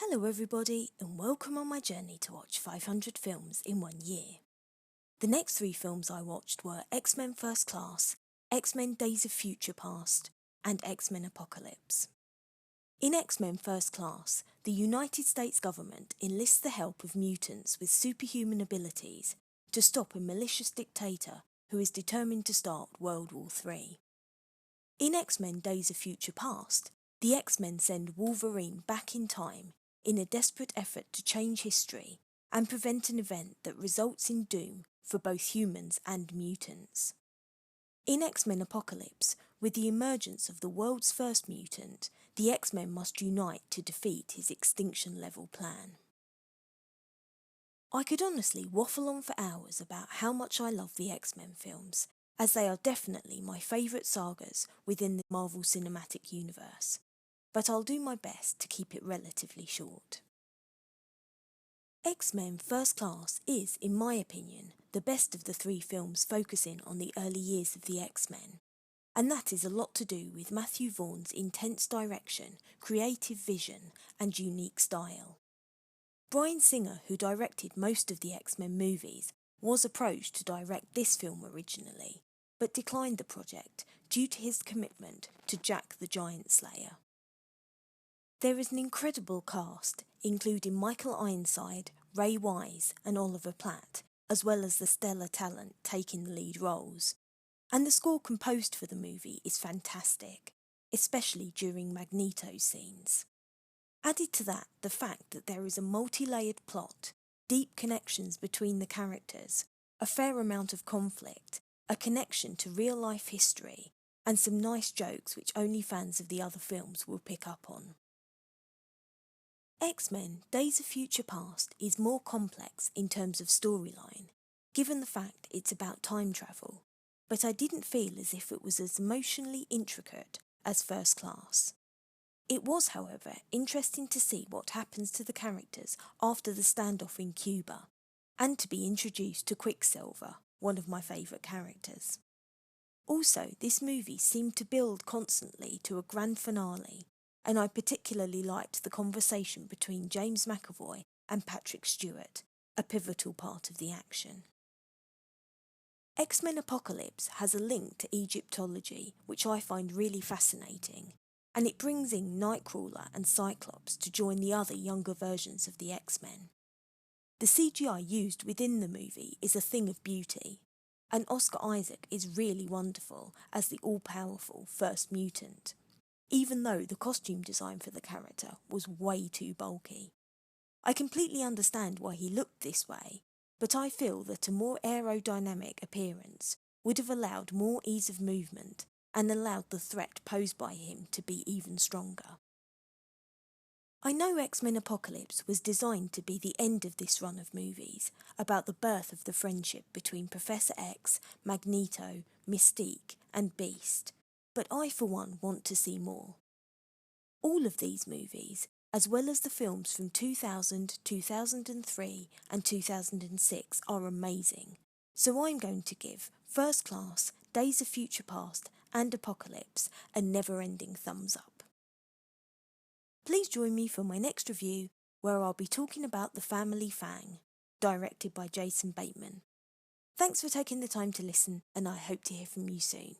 Hello everybody and welcome on my journey to watch 500 films in 1 year. The next 3 films I watched were X-Men First Class, X-Men Days of Future Past and X-Men Apocalypse. In X-Men First Class, the United States government enlists the help of mutants with superhuman abilities to stop a malicious dictator who is determined to start World War III. In X-Men Days of Future Past, the X-Men send Wolverine back in time in a desperate effort to change history and prevent an event that results in doom for both humans and mutants. In X-Men Apocalypse, with the emergence of the world's first mutant, the X-Men must unite to defeat his extinction-level plan. I could honestly waffle on for hours about how much I love the X-Men films, as they are definitely my favourite sagas within the Marvel Cinematic Universe, but I'll do my best to keep it relatively short. X-Men First Class is, in my opinion, the best of the 3 films focusing on the early years of the X-Men, and that is a lot to do with Matthew Vaughn's intense direction, creative vision and unique style. Bryan Singer, who directed most of the X-Men movies, was approached to direct this film originally, but declined the project due to his commitment to Jack the Giant Slayer. There is an incredible cast, including Michael Ironside, Ray Wise and Oliver Platt, as well as the stellar talent taking the lead roles. And the score composed for the movie is fantastic, especially during Magneto's scenes. Added to that, the fact that there is a multi-layered plot, deep connections between the characters, a fair amount of conflict, a connection to real-life history, and some nice jokes which only fans of the other films will pick up on. X-Men Days of Future Past is more complex in terms of storyline, given the fact it's about time travel, but I didn't feel as if it was as emotionally intricate as First Class. It was, however, interesting to see what happens to the characters after the standoff in Cuba, and to be introduced to Quicksilver, one of my favourite characters. Also, this movie seemed to build constantly to a grand finale, and I particularly liked the conversation between James McAvoy and Patrick Stewart, a pivotal part of the action. X-Men Apocalypse has a link to Egyptology, which I find really fascinating, and it brings in Nightcrawler and Cyclops to join the other younger versions of the X-Men. The CGI used within the movie is a thing of beauty, and Oscar Isaac is really wonderful as the all-powerful first mutant, even though the costume design for the character was way too bulky. I completely understand why he looked this way, but I feel that a more aerodynamic appearance would have allowed more ease of movement and allowed the threat posed by him to be even stronger. I know X-Men Apocalypse was designed to be the end of this run of movies, about the birth of the friendship between Professor X, Magneto, Mystique and Beast, but I for one want to see more. All of these movies, as well as the films from 2000, 2003 and 2006 are amazing, so I'm going to give First Class, Days of Future Past and Apocalypse a never-ending thumbs up. Please join me for my next review, where I'll be talking about The Family Fang, directed by Jason Bateman. Thanks for taking the time to listen, and I hope to hear from you soon.